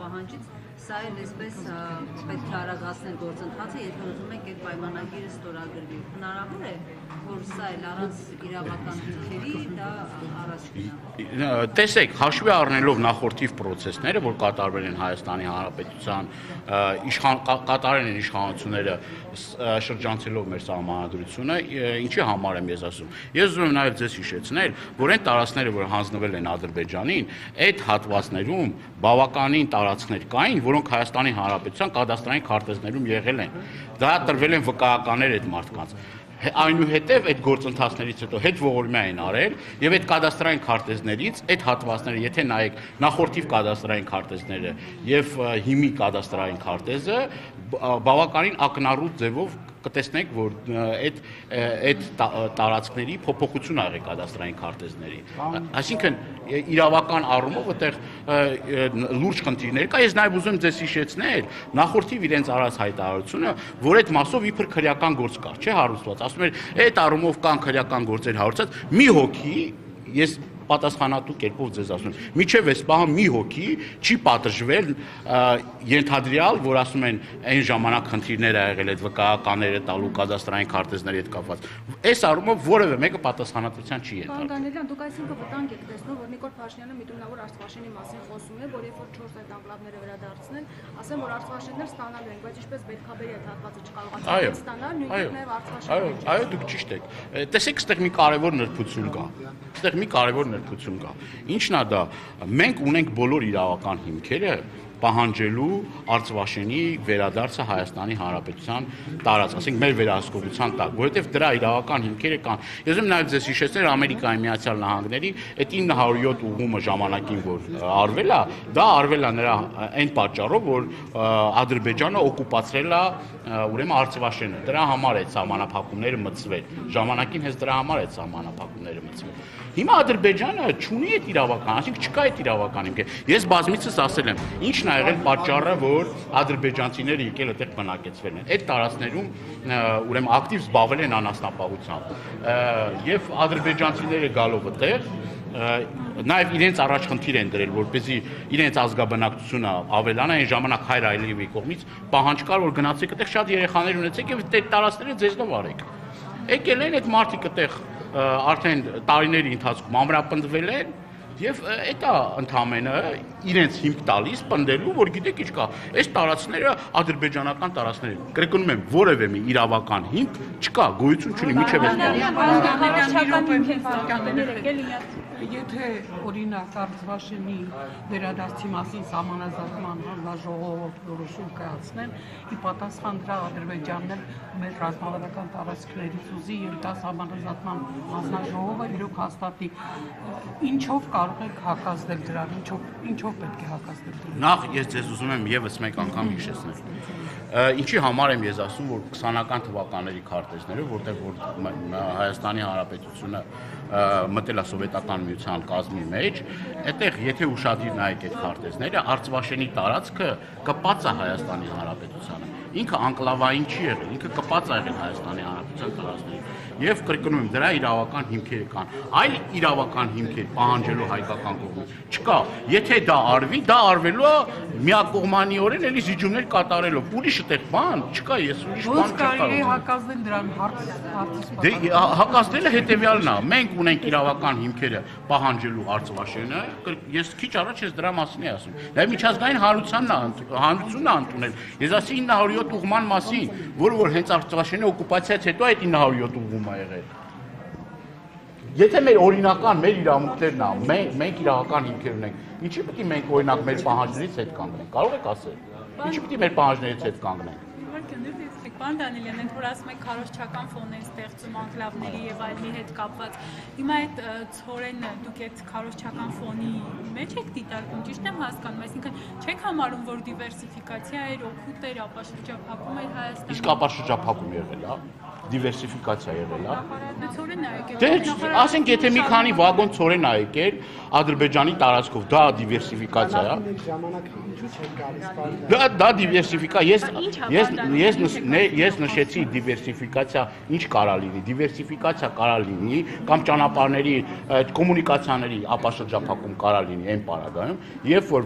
պահանջից, սա էլ այսպես պետք է արագացնել գործընթացը, եթե ուզում ենք այդ պայմանագիրը ստորագրվի։ Հնարավոր է, որ սա էլ առանց իրավական հիմքերի դա առաջ գնա։ Տեսեք, հաշվի առնելով նախորդիվ պրոցեսները, որ կատարվել են Հայաստանի Հանրապետության կատարել են իշխանությունները շրջանցելով մեր սահմանադրությունը, ինչի համար եմ ես ասում։ Ես ուզում եմ նաև ձեզ հիշեցնել, որ այն տարածքները, որ հանձնվել են Ադրբեջանին, այդ հատվածներում բավականին տարածքներ կային, որոնք Հայաստանի Հանրապետության կադաստրային քարտեզներում եղել են։ Դա տրվել են վկայականներ այդ մարդկանց։ Այնուհետև այդ գործընթացներից հետո հետ ողորմյա են արել եւ այդ կադաստրային քարտեզներից այդ հատվածները, եթե նայեք նախորդիվ կադաստրային քարտեզները եւ հիմի կադաստրային քարտեզը, բավականին ակնառու ձևով կտեսնենք, որ այդ տարածքների փոփոխություն ա եղել կադաստրային քարտեզների։ Այսինքն իրավական առումով այդտեղ լուրջ խնդիրներ կա, ես նաև ուզում եմ ձեզ հիշեցնել նախորդիվ իրենց արած հայտարարությունը, որ այդ մասով իբր քրեական գործ կա, չէ, հարուցված, ասում էր, այդ առումով կան քրեական գործեր հարուցած, մի հոգի, ես պատասխանատու կերպով ձեզ ասում եմ, միջև այս պահը մի հոգի չի պատժվել ենթադրյալ, որ ասում են այն ժամանակ խնդիրներ ա եղել այդ վկայականները տալու կադաստրային քարտեզների հետ կապված։ Այս առումով որևէ մեկը պատասխանատվության չի ենթարկվում։ Պարոն Դանիելյան, դուք այսինքն վտանգ եք տեսնում, որ Նիկոլ Փաշինյանը միտումնավոր Արցախաշենի մասին խոսում է, որ երբ որ 4 այդ ամպլատները վերադարձնեն, ասեն, որ Արցախաշեններ ստանալու են, բայց ինչպես պետքաբերի այդ հատվածը չկարողացան ստանալ, նույնիսկ նաև Արցախաշենը։ Այո, դուք ճիշտ եք։ Տեսեք, այստեղ մի կարևոր նրբություն կա։ Այստեղ մի կարևոր նրբություն կա։ Ինչն է դա։ Մենք ունենք բոլոր իրավական հիմքերը պահանջելու Արցախաշենի վերադարձը Հայաստանի Հանրապետության տարածք, ասենք մեր վերահսկողության տակ, որովհետև դրա իրավական հիմքերը կան։ Ես ուզում եմ նաև ձեզ հիշեցնել Ամերիկայի Միացյալ Նահանգների այդ 907 ուղումը ժամանակին, որ արվել է, դա արվել է նրա այն պատճառով, որ Ադրբեջանը օկուպացրել է ուրեմն Արցախաշենը։ Դրա համար այդ սահմանափակումները մտցվել։ Ժամանակին հենց դրա համար այդ սահմանափակումները մտցվել։ Հիմա Ադրբեջանը չունի այդ իրավական, այսինքն չկա այդ իրավական հիմք։ Ես բազմիցս ասել եմ, ինչն ա եղել պատճառը, որ ադրբեջանցիները եկել այդտեղ բնակեցվել են։ Այդ տարածքներում ուրեմն ակտիվ զբաղվել են անասնապահությամբ։ Եվ ադրբեջանցիները գալով այդտեղ նաև իրենց առաջ խնդիր են դրել, որպեսզի իրենց ազգաբնակչությունը ավելանա, այն ժամանակ Հայր Ալիևի կողմից պահանջ կար, որ գնացեք այդտեղ շատ երեխաներ ունեցեք եւ այդ տարածքները ձեզնով արեք։ Եկել են այդ մարդիկ այդտեղ արդեն տարիների ընթացքում ամրապնդվել են եւ դա ընդամենը իրենց հիմք տալիս պնդելու, որ գիտեք ինչ կա, այս տարածքները ադրբեջանական տարածքներ են։ Կրկնում եմ, որևէ մի իրավական հիմք չկա, գոյություն չունի միջև այս։ Եթե օրինակ Արցախաշենի վերադարձի մասին սահմանազատման հանձնաժողով որոշում կայացնեն, ի պատասխան դրա Ադրբեջանն մեր ռազմավարական տարածքներից ուզի եւ դա սահմանազատման հանձնաժողովը իրոք հաստատի, ինչով կարող եք հակազդել դրան, ինչով պետք է հակազդել դրան։ Նախ ես ձեզ ուզում եմ եւս մեկ անգամ հիշեցնել։ Ինչի համար եմ ես ասում, որ 20-ական թվականների քարտեզները, որտեղ որ Հայաստանի Հանրապետությունը մտել է սովետական միության կազմի մեջ, այդտեղ եթե ուշադիր նայեք այդ քարտեզները, Արցախաշենի տարածքը կպած է Հայաստանի Հանրապետությանը։ Ինքը անկլավային չի եղել, ինքը կպած է եղել Հայաստանի Հանրապետության տարածքներին։ Եվ կրկնում եմ, դրա իրավական հիմքերը կան։ Այլ իրավական հիմքեր պահանջելու հայկական կողմից չկա։ Եթե դա արվի, դա արվելու է միակողմանիորեն էլի զիջումներ կատարելով։ Ուրիշ այդտեղ բան չկա, ես ուրիշ բան չկարողամ։ Ոնց կարելի է հակազդել դրան հարցը։ Դե հակազդելը հետևյալն է։ Մենք ունենք իրավական հիմքերը պահանջելու Արցախաշենը, ես քիչ առաջ ես դրա մասին եմ ասում։ Դա միջազգային հանրությունն է ընդունել։ Ես ասի 907 ուղման մասին, որ հենց Արցախաշենի օկուպացիայից հետո այդ 907 ուղում ա եղել։ Եթե մեր օրինական, մեր իրավունքներն ա, մենք իրավական հիմքեր ունենք, ինչի՞ պետք է մենք օրինակ մեր պահանջներից հետ կանգնենք, կարող եք ասել։ Ինչի՞ պետք է մեր պահանջներից հետ կանգնենք։ Պարոն Դանիելյան, ընդ որ ասում եք քարոզչական ֆոն են ստեղծում անկլավների եւ այլնի հետ կապված։ Հիմա այդ ցորենը դուք այդ քարոզչական ֆոնի մեջ եք դիտարկում, ճիշտ եմ հասկանում, այսինքն չեք համարում, որ դիվերսիֆիկացիա էր, օգուտ էր, ապաշրջափակում էր Հայաստանը։ Իսկ ապաշրջափակում եղել է, դիվերսիֆիկացիա եղել է։ Ցորենն ա եկել։ Դե, ասենք եթե մի քանի վագոն ցորեն ա եկել Ադրբեջանի տարածքով, դա դիվերսիֆիկացիա է։ Դա դիվերսիֆիկացիա, ես նշեցի դիվերսիֆիկացիա ինչ կարա լինի, դիվերսիֆիկացիա կարա լինի կամ ճանապարհների, կոմունիկացիաների ապաշրջափակում կարա լինի այն պարագայում, երբ որ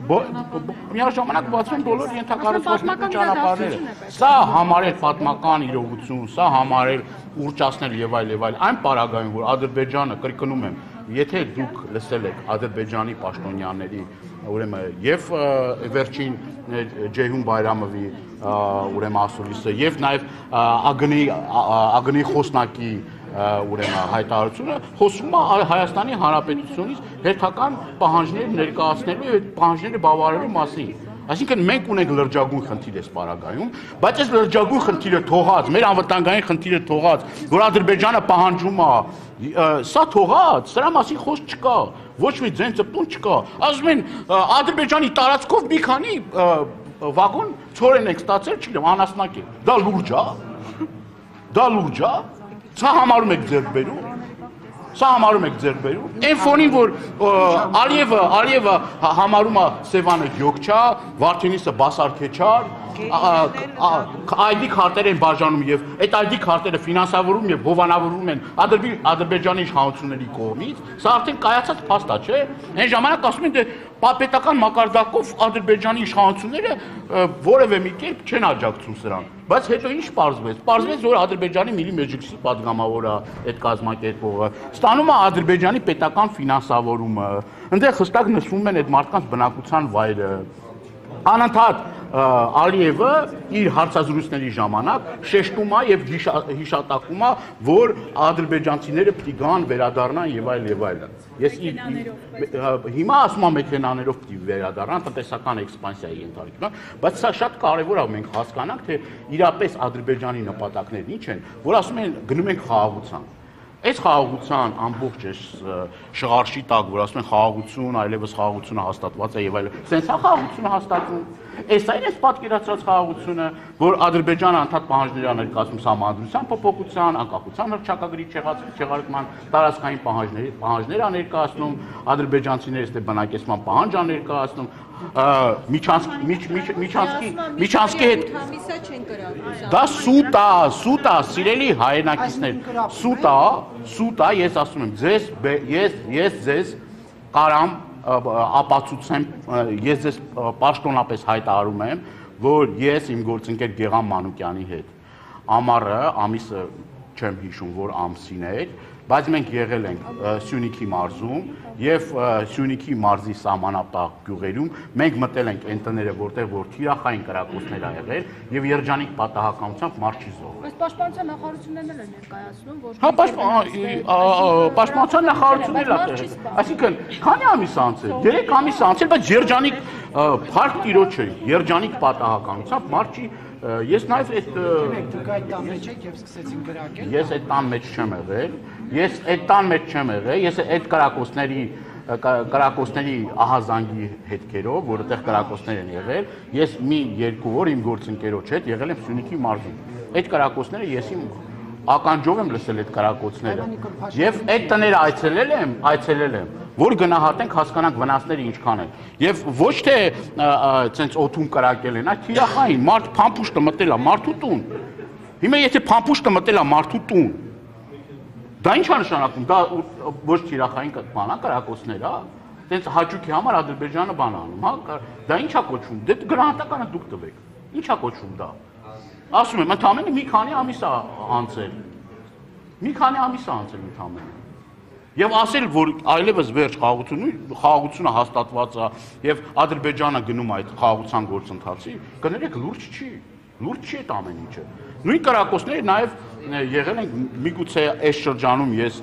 միաժամանակ բացվում են բոլոր ենթակառուցվածքների ճանապարհները։ Սա համարել պատմական իրողություն, սա համարել ուռճացնել եւ այլ, այն պարագայում, որ Ադրբեջանը, կրկնում եմ, եթե դուք լսել եք Ադրբեջանի պաշտոնյաների, ուրեմն եւ վերջին Ջեյհուն Բայրամովի ուրեմն ասուլիսը եւ նաեւ ԱԳՆ-ի խոսնակի ուրեմն հայտարարությունը խոսում է Հայաստանի Հանրապետությունից հերթական պահանջներ ներկայացնելու եւ պահանջները բավարարելու մասին։ Այսինքն մենք ունենք լրջագույն խնդիր այս պարագայում, բայց այս լրջագույն խնդիրը թողած, մեր անվտանգային խնդիրը թողած, որ Ադրբեջանը պահանջում է, սա թողած, սրա մասին խոսք չկա, ոչ մի ձեն ծպտուն չկա։ Ասում են Ադրբեջանի տարածքով մի քանի վագոն ցորեն ենք ստացել, չգիտեմ, անասնակ է։ Դա լուրջ է։ Դա լուրջ է։ Սա համարում եք ձեռք բերում։ Սա համարում եք ձեռք բերում։ Այն ֆոնին, որ Ալիևը համարում է Սևանը գյոքչա, Վարդենիսը բասարքեչար, ID քարտեր են բաժանում եւ այդ ID քարտերը ֆինանսավորում եւ հովանավորում են Ադրբեջանի իշխանությունների կողմից, սա արդեն կայացած փաստ է, չէ՞։ Այն ժամանակ ասում են, դե պետական մակարդակով Ադրբեջանի իշխանությունները որևէ մի կերպ չեն աջակցում սրան։ Բայց հետո ինչ պարզվեց։ Պարզվեց, որ Ադրբեջանի Միլի Մեջլիսի պատգամավորը այդ կազմակերպողը ստանում է Ադրբեջանի պետական ֆինանսավորումը։ Այնտեղ հստակ նշվում են այդ մարդկանց բնակության վայրը։ Անընդհատ Ալիևը իր հարցազրույցների ժամանակ շեշտում է եւ հիշատակում է, որ ադրբեջանցիները պիտի գան, վերադառնան եւ այլ։ Ես հիմա ասում եմ մեքենաներով պիտի վերադառնան, տնտեսական էքսպանսիայի ենթարկվում, բայց սա շատ կարեւոր է մենք հասկանանք, թե իրապես Ադրբեջանի նպատակներն ինչ են, որ ասում են գնում ենք խաղաղության։ Այս խաղաղության ամբողջ շղարշի տակ, որ ասում են խաղաղություն, այլևս խաղաղությունը հաստատված է եւ այլ, սենց է խաղաղությունը հաստատվում։ Այս այն է պատկերացրած խաղաղությունը, որ Ադրբեջանը անդադ պահանջներ ներկայացնում Սահմանադրության փոփոխության, անկախության հռչակագրի չեղարկման, տարածքային պահանջներ ներկայացնում, ադրբեջանցիները ստե բնակեցման պահանջ ներկայացնում, Միջանցքի հետ դա սուտ է, սիրելի հայրենակիցներ, սուտ է, ես ասում եմ, ես ձեզ կարամ ապացուցեմ, ես ձեզ պաշտոնապես հայտարարում եմ, որ ես իմ գործընկեր Գեղամ Մանուկյանի հետ ամիսը չեմ հիշում, որ ամսին էր, բայց մենք եղել ենք Սյունիքի մարզում եւ Սյունիքի մարզի սահմանապահ գյուղերում մենք մտել ենք այն տները, որտեղ որ թիրախային կրակոցներ ա եղել եւ երջանիկ պատահականությամբ մարդ չի զոհվել։ Բայց պաշտպանության նախարարություններն էլ են ներկայացնում, որ պաշտպանության նախարարություններն ա, այսինքն քանի ամիս անցել, 3 ամիս անցել, բայց երջանիկ փառք տիրոջ է, երջանիկ պատահականությամբ մարդ չի Ես նաև այդ դուք այդ տան մեջ եք եւ սկսեցին գրակել։ Ես այդ տան մեջ չեմ եղել։ Ես այդ կրակոցների ահազանգի հետքերով, որ այդտեղ կրակոցներ են եղել, ես մի 2 օր իմ գործընկերոջ հետ եղել եմ Սյունիքի մարզում։ Այդ կրակոցները ես իմ ականջով եմ լսել այդ կրակոցները։ Եվ այդ տները այցելել եմ, որ գնահատենք, հասկանանք վնասները ինչքան են։ Եվ ոչ թե ցենց օթում կրակել են, այլ թիրախային, մարդ փամփուշտը մտել է մարդու տուն։ Հիմա եթե փամփուշտը մտել է մարդու տուն, դա ի՞նչ է նշանակում։ Դա ոչ թիրախային բան է, կրակոցներ է։ Ցենց հաճույքի համար Ադրբեջանը բան անում, հա։ Դա ի՞նչ է կոչվում։ Դե գնահատականը դուք տվեք։ Ի՞նչ է կոչվում դա։ Ասում եմ, ընդամենը մի քանի ամիս է անցել։ Մի քանի ամիս է անցել ընդամենը։ Եվ ասել, որ այլևս վերջ խաղաղությունը հաստատված է եւ Ադրբեջանը գնում է այդ խաղաղության գործընթացի, կներեք լուրջ չի այդ ամեն ինչը։ Նույն կրակոցները նաեւ եղել են միգուցե այս շրջանում ես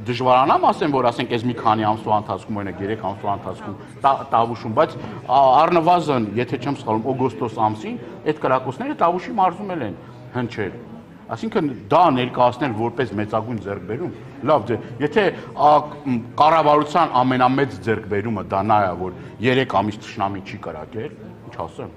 դժվարանամ ասեմ, որ ասենք այս մի քանի ամսվա ընթացքում օրինակ 3 ամսվա ընթացքում Տավուշում, բայց առնվազն, եթե չեմ սխալվում, օգոստոս ամսին այդ կրակոցները Տավուշի մարզում են հնչել։ Այսինքն դա ներկայացնել որպես մեծագույն ձեռքբերում, լավ, դե եթե կառավարության ամենամեծ ձեռքբերումը դա նա է, որ 3 ամիս թշնամի չի կրակել, ինչ ասեմ։